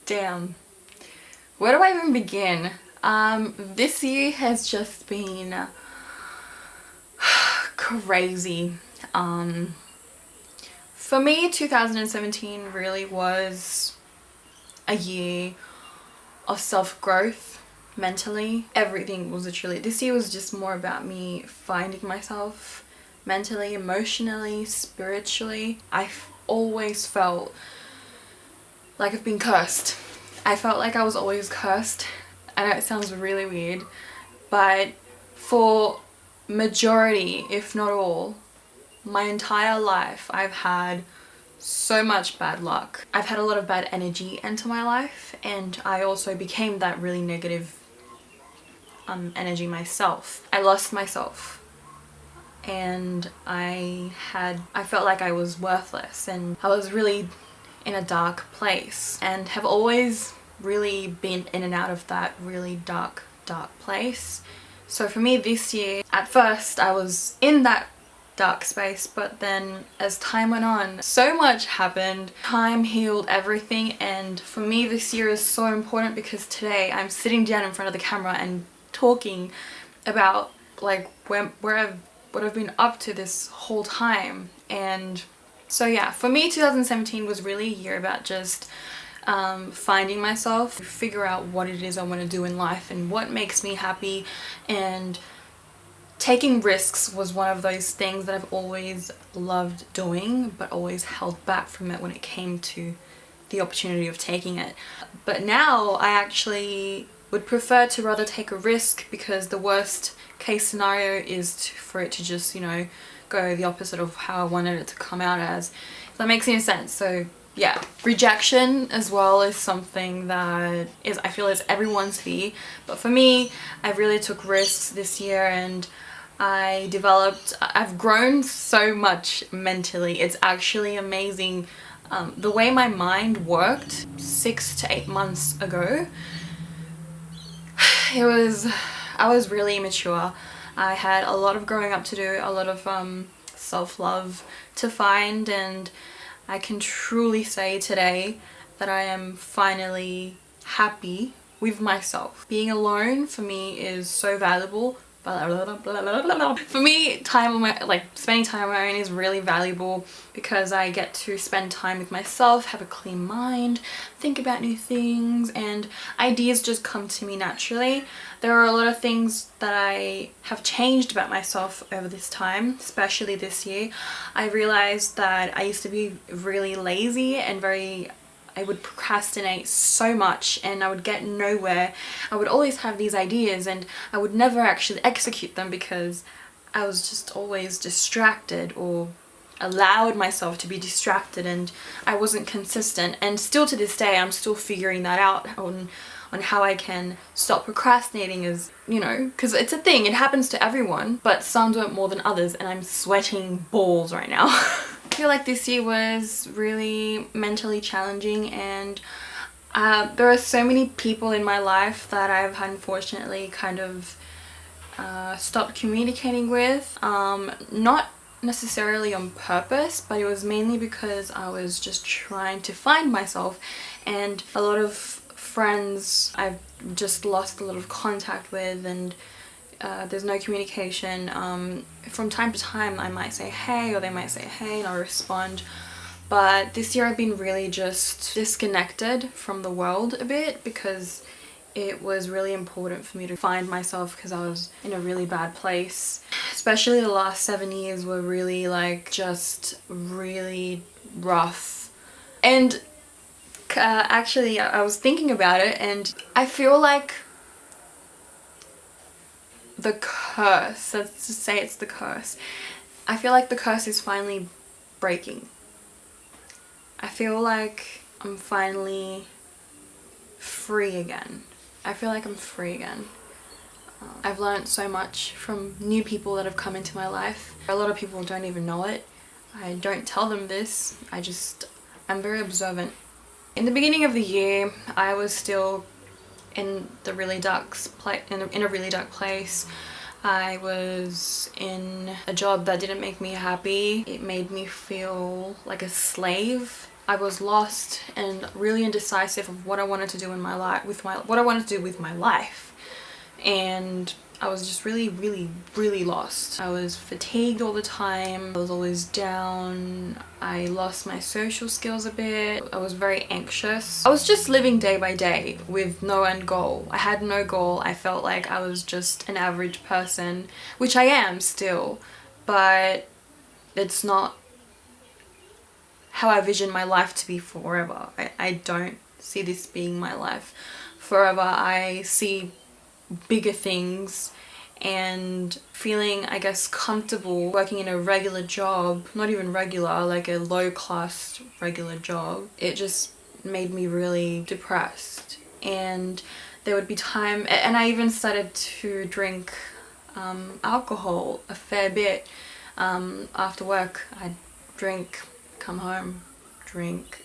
Damn. Where do I even begin? This year has just been crazy. For me, 2017 really was a year of self-growth mentally. Everything was literally, this year was just more about me finding myself mentally, emotionally, spiritually. I've always felt like I've been cursed. I felt like I was always cursed. I know it sounds really weird, but for majority, if not all, my entire life I've had so much bad luck. I've had a lot of bad energy into my life, and I also became that really negative energy myself. I lost myself, and I felt like I was worthless, and I was really in a dark place, and have always really been in and out of that really dark place. So for me this year, at first I was in that dark space, but then as time went on, so much happened. Time healed everything, and for me this year is so important because today I'm sitting down in front of the camera and talking about like what I've been up to this whole time. And so yeah, for me 2017 was really a year about just finding myself, figure out what it is I want to do in life and what makes me happy, and taking risks was one of those things that I've always loved doing but always held back from it when it came to the opportunity of taking it. But now I actually would prefer to rather take a risk, because the worst case scenario is for it to just, you know, go the opposite of how I wanted it to come out as. If that makes any sense. So yeah, rejection as well is something that is, I feel, is everyone's fear, but for me, I really took risks this year, and I've grown so much mentally. It's actually amazing. The way my mind worked 6 to 8 months ago, I was really immature. I had a lot of growing up to do, a lot of self-love to find, and I can truly say today that I am finally happy with myself. Being alone for me is so valuable. For me, spending time on my own is really valuable because I get to spend time with myself, have a clean mind, think about new things, and ideas just come to me naturally. There are a lot of things that I have changed about myself over this time, especially this year. I realized that I used to be really lazy and I would procrastinate so much, and I would get nowhere. I would always have these ideas and I would never actually execute them because I was just always distracted, or allowed myself to be distracted, and I wasn't consistent. And still to this day I'm still figuring that out on how I can stop procrastinating, as you know, because it's a thing, it happens to everyone, but some do it more than others, and I'm sweating balls right now. I feel like this year was really mentally challenging, and there are so many people in my life that I've unfortunately kind of stopped communicating with. Not necessarily on purpose, but it was mainly because I was just trying to find myself, and a lot of friends I've just lost a lot of contact with, and there's no communication. From time to time I might say hey, or they might say hey, and I'll respond. But this year I've been really just disconnected from the world a bit, because it was really important for me to find myself, because I was in a really bad place. Especially the last 7 years were really just really rough. And actually I was thinking about it, and I feel like the curse, let's just say it's the curse, I feel like the curse is finally breaking. I feel like I'm finally free again. I feel like I'm free again. I've learned so much from new people that have come into my life. A lot of people don't even know it. I don't tell them this. I'm very observant. In the beginning of the year, I was still in a really dark place. I was in a job that didn't make me happy. It made me feel like a slave I was lost and really indecisive of what I wanted to do in my life, what I wanted to do with my life. And I was just really lost. I was fatigued all the time. I was always down. I lost my social skills a bit. I was very anxious. I was just living day by day with no end goal. I had no goal. I felt like I was just an average person, which I am still, but it's not how I vision my life to be forever. I don't see this being my life forever. I see bigger things and feeling, I guess, comfortable working in a regular job, not even regular, like a low class regular job. It just made me really depressed. And there would be time, and I even started to drink alcohol a fair bit. After work I'd drink, come home, drink,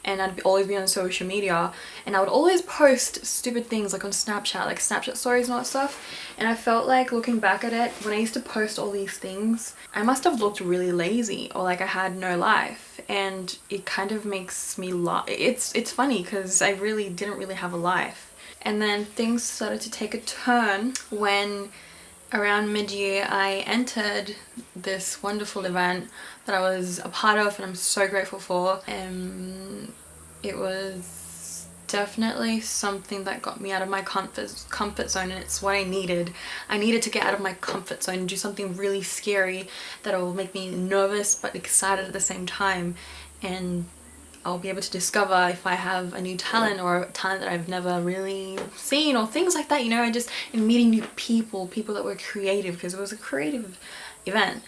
and I'd always be on social media, and I would always post stupid things like on Snapchat, like Snapchat stories and all that stuff. And I felt like, looking back at it, when I used to post all these things, I must have looked really lazy, or like I had no life. And it kind of makes me laugh. It's funny because I really didn't really have a life. And then things started to take a turn when around mid-year I entered this wonderful event that I was a part of, and I'm so grateful for. It was definitely something that got me out of my comfort zone, and it's what I needed. I needed to get out of my comfort zone and do something really scary that will make me nervous but excited at the same time, and I'll be able to discover if I have a new talent, or a talent that I've never really seen, or things like that, you know. And meeting new people that were creative, because it was a creative event.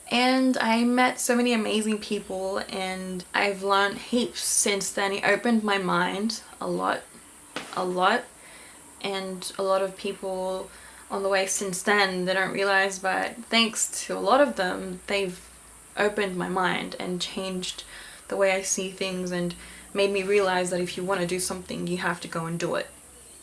And I met so many amazing people, and I've learned heaps since then. It opened my mind a lot, and a lot of people on the way since then, they don't realize, but thanks to a lot of them, they've opened my mind and changed the way I see things, and made me realize that if you want to do something, you have to go and do it.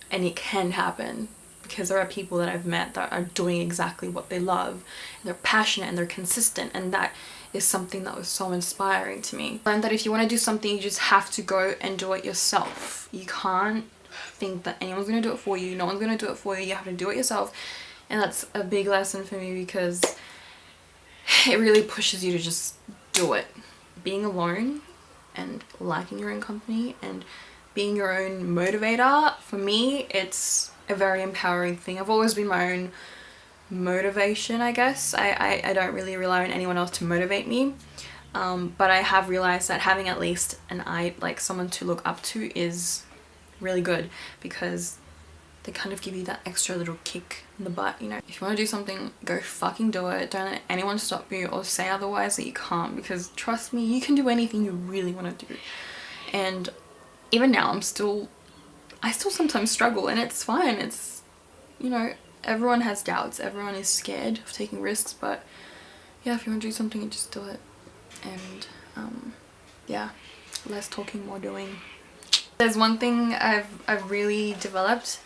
And it can happen, because there are people that I've met that are doing exactly what they love, and they're passionate and they're consistent, and that is something that was so inspiring to me. I learned that if you want to do something, you just have to go and do it yourself. You can't think that anyone's going to do it for you. No one's going to do it for you. You have to do it yourself. And that's a big lesson for me, because it really pushes you to just do it. Being alone and liking your own company and being your own motivator, for me, it's a very empowering thing. I've always been my own motivation, I guess. I don't really rely on anyone else to motivate me, but I have realized that having at least someone to look up to is really good, because they kind of give you that extra little kick in the butt, you know. If you want to do something, go fucking do it. Don't let anyone stop you or say otherwise that you can't, because trust me, you can do anything you really want to do. And even now, I still sometimes struggle, and it's fine. It's, you know, everyone has doubts, everyone is scared of taking risks, but yeah, if you want to do something, you just do it. And yeah, less talking, more doing. There's one thing I've really developed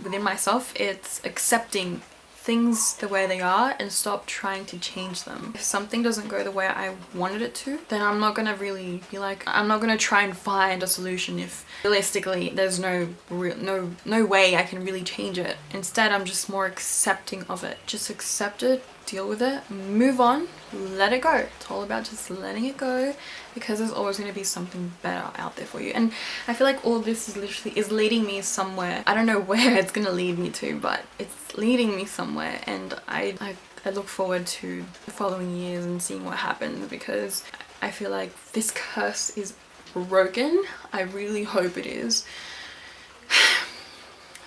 within myself. It's accepting things the way they are and stop trying to change them. If something doesn't go the way I wanted it to, then I'm not gonna really be like, I'm not gonna try and find a solution if realistically there's no way I can really change it. Instead, I'm just more accepting of it. Just accept it, deal with it, move on, let it go. It's all about just letting it go, because there's always going to be something better out there for you. And I feel like all this is leading me somewhere. I don't know where it's going to lead me to, but it's leading me somewhere, and I look forward to the following years and seeing what happens, because I feel like this curse is broken. I really hope it is.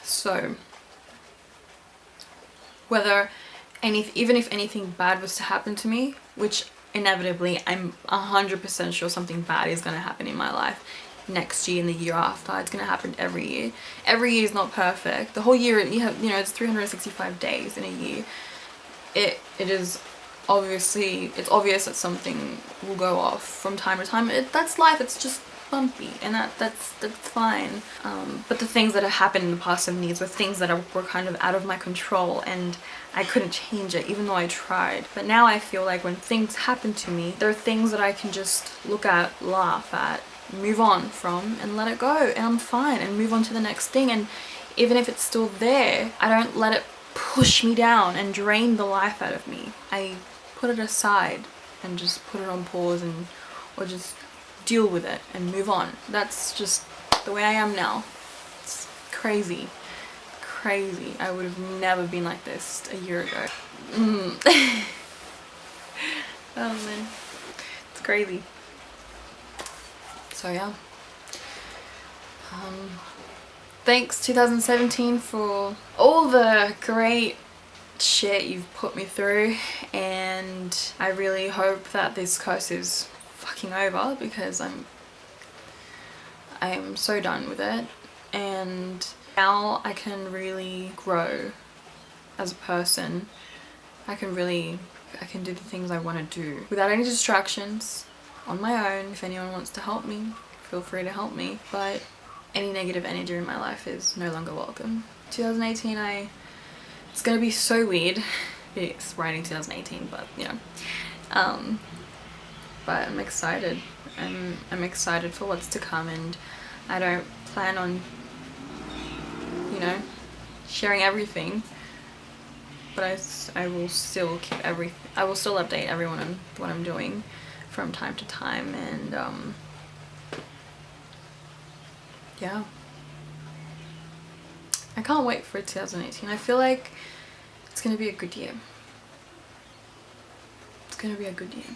So even if anything bad was to happen to me, which inevitably I'm 100% sure something bad is going to happen in my life next year and the year after. It's going to happen every year. Every year is not perfect. The whole year, it's 365 days in a year. It's obvious that something will go off from time to time. That's life. It's just bumpy, and that's fine. But the things that have happened in the past 7 years were things that were kind of out of my control, and I couldn't change it even though I tried. But now I feel like when things happen to me, there are things that I can just look at, laugh at, move on from, and let it go, and I'm fine, and move on to the next thing. And even if it's still there, I don't let it push me down and drain the life out of me. I put it aside and just put it on pause, and or just deal with it and move on. That's just the way I am now. It's crazy. Crazy. I would have never been like this a year ago. Oh man. It's crazy. So yeah. Thanks 2017 for all the great shit you've put me through, and I really hope that this curse is fucking over, because I am so done with it, and now I can really grow as a person. I can do the things I want to do without any distractions, on my own. If anyone wants to help me, feel free to help me, but any negative energy in my life is no longer welcome. 2018, it's gonna be so weird. It's writing 2018, but you know. But I'm excited. I'm excited for what's to come, and I don't plan on, you know, sharing everything. But I will still keep I will still update everyone on what I'm doing from time to time, and yeah. I can't wait for 2018. I feel like it's gonna be a good year. It's gonna be a good year.